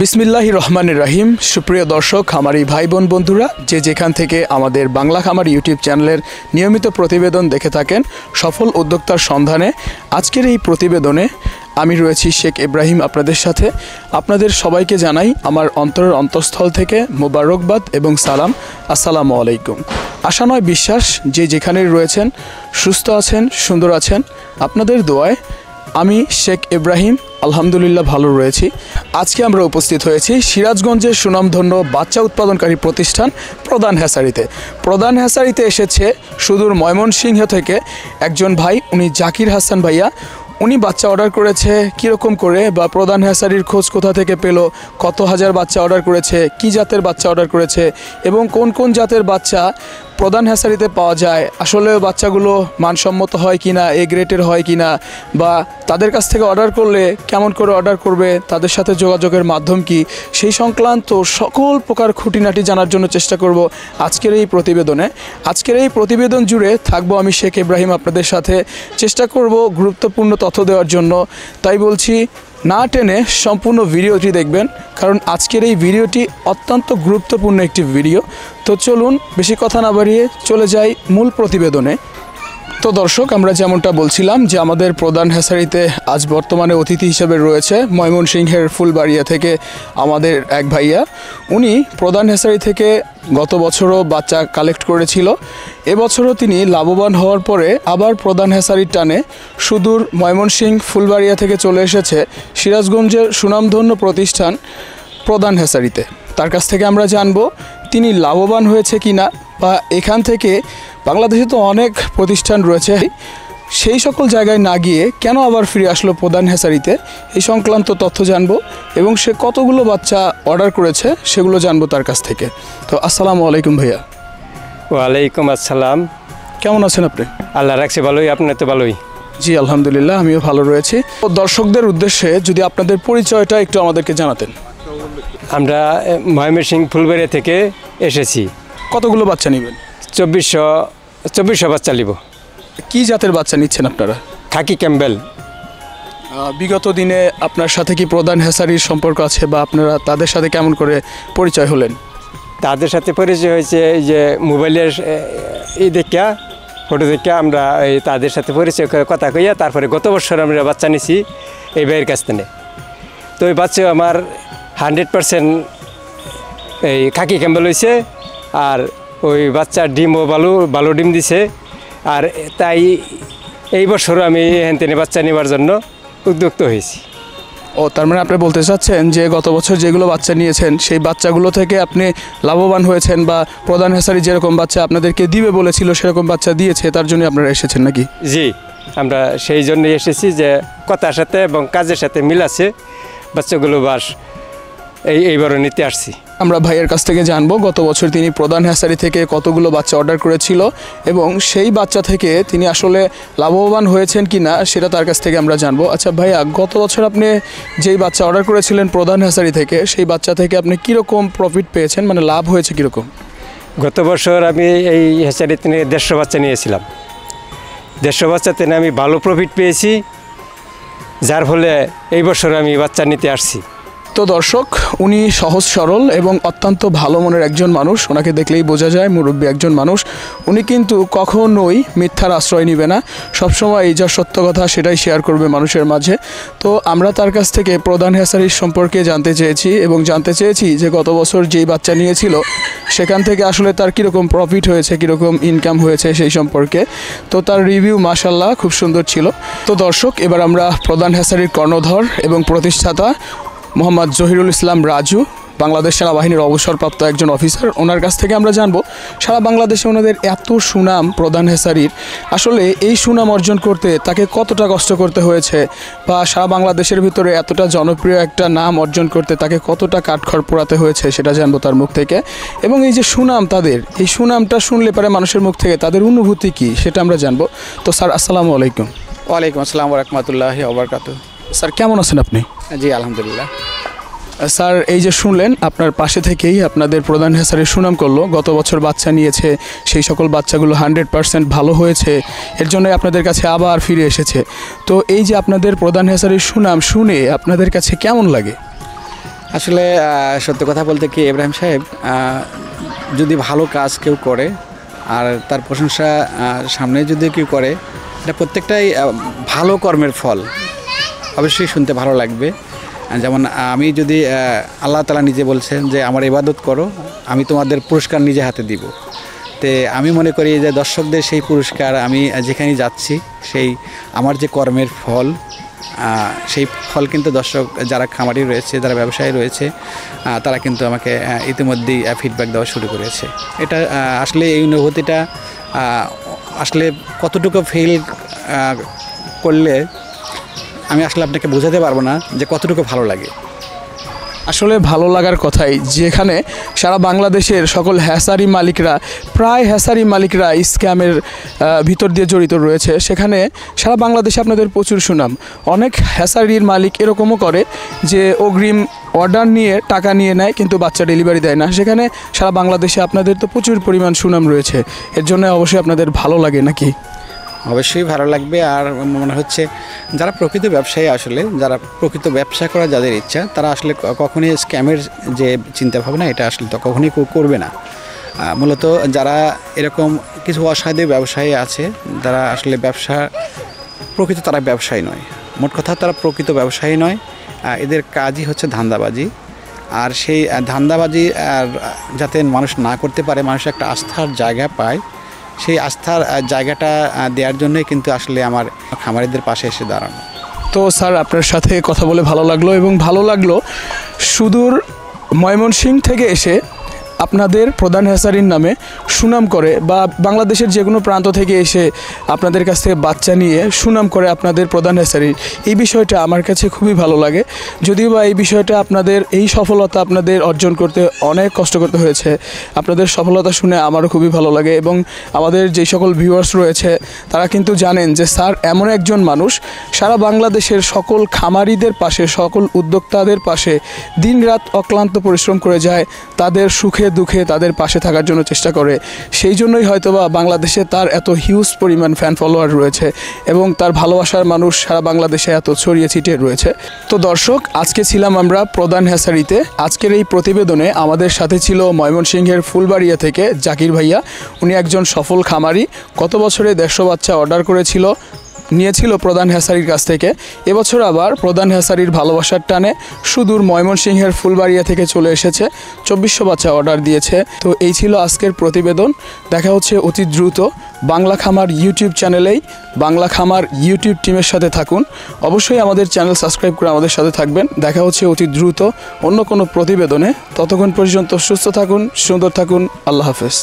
বিসমিল্লাহির রহমানির রহিম। সুপ্রিয় দর্শক, খামারি ভাই বোন বন্ধুরা, যে যেখান থেকে আমাদের বাংলা খামার ইউটিউব চ্যানেলের নিয়মিত প্রতিবেদন দেখে থাকেন, সফল উদ্যোক্তার সন্ধানে আজকের এই প্রতিবেদনে আমি রয়েছি শেখ ইব্রাহিম আপনাদের সাথে। আপনাদের সবাইকে জানাই আমার অন্তরের অন্তঃস্থল থেকে মোবারকবাদ এবং সালাম। আসসালামু আলাইকুম। আশা নয় বিশ্বাস, যে যেখানেই রয়েছেন সুস্থ আছেন, সুন্দর আছেন। আপনাদের দোয়ায় আমি শেখ ইব্রাহিম আলহামদুলিল্লাহ ভালো রয়েছি। আজকে আমরা উপস্থিত হয়েছি সিরাজগঞ্জের সুনামধন্য বাচ্চা উৎপাদনকারী প্রতিষ্ঠান প্রধান হ্যাচারিতে। প্রধান হ্যাচারিতে এসেছে সুদূর ময়মনসিংহ থেকে একজন ভাই, উনি জাকির হাসান ভাইয়া। উনি বাচ্চা অর্ডার করেছে কীরকম করে, বা প্রধান হ্যাচারির খোঁজ কোথা থেকে পেল, কত হাজার বাচ্চা অর্ডার করেছে, কি জাতের বাচ্চা অর্ডার করেছে এবং কোন কোন জাতের বাচ্চা প্রধান হ্যাচারিতে পাওয়া যায়, আসলে বাচ্চাগুলো মানসম্মত হয় কি না, এ গ্রেডের হয় কি না, বা তাদের কাছ থেকে অর্ডার করলে কেমন করে অর্ডার করবে, তাদের সাথে যোগাযোগের মাধ্যম কি, সেই সংক্রান্ত সকল প্রকার খুঁটিনাটি জানার জন্য চেষ্টা করব আজকের এই প্রতিবেদনে। আজকের এই প্রতিবেদন জুড়ে থাকবো আমি শেখ ইব্রাহিম আপনাদের সাথে। চেষ্টা করব গুরুত্বপূর্ণ তথ্য দেওয়ার জন্য। তাই বলছি, না টেনে সম্পূর্ণ ভিডিওটি দেখবেন, কারণ আজকের এই ভিডিওটি অত্যন্ত গুরুত্বপূর্ণ একটি ভিডিও। তো চলুন বেশি কথা না বাড়িয়ে চলে যাই মূল প্রতিবেদনে। তো দর্শক, আমরা যেমনটা বলছিলাম যে আমাদের প্রধান হ্যাচারিতে আজ বর্তমানে অতিথি হিসেবে রয়েছে ময়মনসিংহের ফুলবাড়িয়া থেকে আমাদের এক ভাইয়া। উনি প্রধান হ্যাচারি থেকে গত বছরও বাচ্চা কালেক্ট করেছিল। এবছরও তিনি লাভবান হওয়ার পরে আবার প্রধান হ্যাচারির টানে সুদূর ময়মনসিংহ ফুলবাড়িয়া থেকে চলে এসেছে সিরাজগঞ্জের সুনামধন্য প্রতিষ্ঠান প্রধান হ্যাচারিতে। তার কাছ থেকে আমরা জানব তিনি লাভবান হয়েছে কি না, বা এখান থেকে বাংলাদেশে তো অনেক প্রতিষ্ঠান রয়েছে, সেই সকল জায়গায় না গিয়ে কেন আবার ফিরে আসলো প্রধান হ্যাচারিতে, এই সংক্রান্ত তথ্য জানবো এবং সে কতগুলো বাচ্চা অর্ডার করেছে সেগুলো জানবো তার কাছ থেকে। তো আসসালামু আলাইকুম ভাইয়া। ওয়ালাইকুম আসসালাম। কেমন আছেন আপনি? আল্লাহ রাখছে ভালোই, আপনার তো ভালোই? জি আলহামদুলিল্লাহ, আমিও ভালো রয়েছি। তো দর্শকদের উদ্দেশ্যে যদি আপনাদের পরিচয়টা একটু আমাদেরকে জানাতেন। আমরা ময়মনসিংহ ফুলবাড়িয়া থেকে এসেছি। কতগুলো বাচ্চা নেবেন? 2400 বাচ্চা নিব। কি জাতের বাচ্চা নিচ্ছেন আপনারা? খাকি ক্যাম্বেল। বিগত দিনে আপনার সাথে কি প্রধান হ্যাচারির সম্পর্ক আছে, বা আপনারা তাদের সাথে কেমন করে পরিচয় হলেন? তাদের সাথে পরিচয় হয়েছে এই যে মোবাইলের দেখা, ফটো দেখে আমরা তাদের সাথে পরিচয় কথা কইয়া তারপরে গত বছর আমরা বাচ্চা নিছি এই ভাইয়ের কাছ থেকে। তো ওই বাচ্চা আমার 100% এই খাকি ক্যাম্বেল হয়েছে, আর ওই বাচ্চার ডিমও ভালো ডিম দিছে। আর তাই এই বছরও আমি এখান থেকে বাচ্চা নেওয়ার জন্য উদ্যুক্ত হয়েছি। ও, তার মানে আপনি বলতে চাচ্ছেন যে গত বছর যেগুলো বাচ্চা নিয়েছেন সেই বাচ্চাগুলো থেকে আপনি লাভবান হয়েছেন, বা প্রধান হ্যাচারি যেরকম বাচ্চা আপনাদেরকে দিবে বলেছিল সেরকম বাচ্চা দিয়েছে, তার জন্য আপনারা এসেছেন নাকি? জি, আমরা সেই জন্যই এসেছি যে কথার সাথে এবং কাজের সাথে মিল আছে, বাচ্চাগুলো বাস এইবারও নিতে আসছি। আমরা ভাইয়ের কাছ থেকে জানবো গত বছর তিনি প্রধান হ্যাচারি থেকে কতগুলো বাচ্চা অর্ডার করেছিল এবং সেই বাচ্চা থেকে তিনি আসলে লাভবান হয়েছেন কি না সেটা তার কাছ থেকে আমরা জানবো। আচ্ছা ভাইয়া, গত বছর আপনি যেই বাচ্চা অর্ডার করেছিলেন প্রধান হ্যাচারি থেকে, সেই বাচ্চা থেকে আপনি কীরকম প্রফিট পেয়েছেন, মানে লাভ হয়েছে কীরকম? গত বছর আমি এই হ্যাচারি থেকে 150 বাচ্চা নিয়েছিলাম। 150 বাচ্চা থেকে আমি ভালো প্রফিট পেয়েছি, যার ফলে এই বছর আমি বাচ্চা নিতে আসছি। তো দর্শক, উনি সহজ সরল এবং অত্যন্ত ভালো মনের একজন মানুষ। ওনাকে দেখলেই বোঝা যায় মুরব্বী একজন মানুষ। উনি কিন্তু কখনোই মিথ্যার আশ্রয় নেবে না, সবসময় এই যা সত্য কথা সেটাই শেয়ার করবে মানুষের মাঝে। তো আমরা তার কাছ থেকে প্রধান হ্যাচারির সম্পর্কে জানতে চেয়েছি এবং জানতে চেয়েছি যে গত বছর যেই বাচ্চা নিয়েছিল সেখান থেকে আসলে তার কীরকম প্রফিট হয়েছে, কীরকম ইনকাম হয়েছে সেই সম্পর্কে। তো তার রিভিউ মাশাআল্লাহ খুব সুন্দর ছিল। তো দর্শক, এবার আমরা প্রধান হ্যাচারির কর্ণধর এবং প্রতিষ্ঠাতা মোহাম্মদ জহিরুল ইসলাম রাজু, বাংলাদেশ সেনাবাহিনীর অবসরপ্রাপ্ত একজন অফিসার, ওনার কাছ থেকে আমরা জানবো সারা বাংলাদেশে ওনাদের এত সুনাম প্রধান হ্যাচারির, আসলে এই সুনাম অর্জন করতে তাকে কতটা কষ্ট করতে হয়েছে, বা সারা বাংলাদেশের ভিতরে এতটা জনপ্রিয় একটা নাম অর্জন করতে তাকে কতটা কাঠখড় পোড়াতে হয়েছে সেটা জানবো তার মুখ থেকে। এবং এই যে সুনাম তাদের, এই সুনামটা শুনলে পারে মানুষের মুখ থেকে তাদের অনুভূতি কী সেটা আমরা জানবো। তো স্যার আসসালামু আলাইকুম। ওয়ালাইকুম আসসালাম ওয়া রাহমাতুল্লাহি ওয়া বারাকাতুহু। স্যার কেমন আছেন আপনি? জি আলহামদুলিল্লাহ। স্যার, এই যে শুনলেন আপনার পাশে থেকেই আপনাদের প্রধান হ্যাচারির সুনাম করলো, গত বছর বাচ্চা নিয়েছে, সেই সকল বাচ্চাগুলো 100% ভালো হয়েছে, এর জন্য আপনাদের কাছে আবার ফিরে এসেছে। তো এই যে আপনাদের প্রধান হ্যাচারির সুনাম শুনে আপনাদের কাছে কেমন লাগে? আসলে সত্য কথা বলতে কি ইব্রাহিম সাহেব, যদি ভালো কাজ কেউ করে আর তার প্রশংসা সামনে যদি কেউ করে, এটা প্রত্যেকটাই ভালো কর্মের ফল, অবশ্যই শুনতে ভালো লাগবে। যেমন আমি যদি আল্লাহ তাআলা নিজে বলছেন যে আমার ইবাদত করো, আমি তোমাদের পুরস্কার নিজে হাতে দিব। তে আমি মনে করি যে দর্শকদের সেই পুরস্কার আমি যেখানে যাচ্ছি, সেই আমার যে কর্মের ফল, সেই ফল কিন্তু দর্শক যারা খামারি রয়েছে, যারা ব্যবসায়ী রয়েছে, তারা কিন্তু আমাকে ইতিমধ্যেই ফিডব্যাক দেওয়া শুরু করেছে। এটা আসলে এই অনুভূতিটা আসলে কতটুকু ফিল করলে আমি আসলে আপনাকে বোঝাতে পারবো না যে কতটুকু ভালো লাগে। আসলে ভালো লাগার কথাই, যেখানে সারা বাংলাদেশের সকল হ্যাসারি মালিকরা, প্রায় হ্যাসারি মালিকরা স্ক্যামের ভিতর দিয়ে জড়িত রয়েছে, সেখানে সারা বাংলাদেশে আপনাদের প্রচুর সুনাম। অনেক হ্যাসারির মালিক এরকমও করে যে অগ্রিম অর্ডার নিয়ে টাকা নিয়ে নেয় কিন্তু বাচ্চা ডেলিভারি দেয় না। সেখানে সারা বাংলাদেশে আপনাদের তো প্রচুর পরিমাণ সুনাম রয়েছে, এর জন্য অবশ্যই আপনাদের ভালো লাগে নাকি? অবশ্যই ভালো লাগবে। আর মনে হচ্ছে যারা প্রকৃত ব্যবসায়ী, আসলে যারা প্রকৃত ব্যবসা করা যাদের ইচ্ছা, তারা আসলে কখনই স্ক্যামের যে চিন্তাভাবনা, এটা আসলে তো কখনই করবে না। মূলত যারা এরকম কিছু অসাধু ব্যবসায়ী আছে, যারা আসলে প্রকৃত তারা ব্যবসায়ী নয়, মোট কথা তারা প্রকৃত ব্যবসায়ী নয়। এদের কাজই হচ্ছে ধান্দাবাজি। আর সেই ধান্দাবাজি যাতে মানুষ না করতে পারে, মানুষ একটা আস্থার জায়গা পায়, সেই আস্থার জায়গাটা দেওয়ার জন্যই কিন্তু আসলে আমার খামারিদের পাশে এসে দাঁড়ানো। তো স্যার, আপনার সাথে কথা বলে ভালো লাগলো, এবং ভালো লাগলো সুদূর ময়মনসিংহ থেকে এসে আপনাদের প্রধান হ্যাসারির নামে সুনাম করে, বা বাংলাদেশের যে কোনো প্রান্ত থেকে এসে আপনাদের কাছ থেকে বাচ্চা নিয়ে সুনাম করে আপনাদের প্রধান হ্যাসারির, এই বিষয়টা আমার কাছে খুবই ভালো লাগে। যদিও বা এই বিষয়টা আপনাদের এই সফলতা আপনাদের অর্জন করতে অনেক কষ্ট করতে হয়েছে, আপনাদের সফলতা শুনে আমারও খুবই ভালো লাগে। এবং আমাদের যেই সকল ভিউয়ার্স রয়েছে তারা কিন্তু জানেন যে স্যার এমন একজন মানুষ, সারা বাংলাদেশের সকল খামারিদের পাশে, সকল উদ্যোক্তাদের পাশে দিনরাত অক্লান্ত পরিশ্রম করে যায়, তাদের সুখে দুঃখে তাদের পাশে থাকার জন্য চেষ্টা করে। সেই জন্যই হয়তোবা বাংলাদেশে তার এত হিউজ পরিমাণ ফ্যান ফলোয়ার রয়েছে, এবং তার ভালোবাসার মানুষ সারা বাংলাদেশে এত ছড়িয়ে ছিটিয়ে রয়েছে। তো দর্শক, আজকে ছিলাম আমরা প্রধান হ্যাসারিতে। আজকের এই প্রতিবেদনে আমাদের সাথে ছিল ময়মনসিংহের ফুলবাড়িয়া থেকে জাকির ভাইয়া। উনি একজন সফল খামারি, গত বছরে 150 বাচ্চা অর্ডার নিয়েছিল প্রধান হ্যাসারির কাছ থেকে। এবছর আবার প্রধান হ্যাসারির ভালোবাসার টানে সুদূর ময়মনসিংহের ফুলবাড়িয়া থেকে চলে এসেছে, 2400 বাচ্চা অর্ডার দিয়েছে। তো এই ছিল আজকের প্রতিবেদন। দেখা হচ্ছে অতি দ্রুত বাংলা খামার ইউটিউব চ্যানেলেই। বাংলা খামার ইউটিউব টিমের সাথে থাকুন, অবশ্যই আমাদের চ্যানেল সাবস্ক্রাইব করে আমাদের সাথে থাকবেন। দেখা হচ্ছে অতি দ্রুত অন্য কোনো প্রতিবেদনে। ততক্ষণ পর্যন্ত সুস্থ থাকুন, সুন্দর থাকুন। আল্লাহ হাফেজ।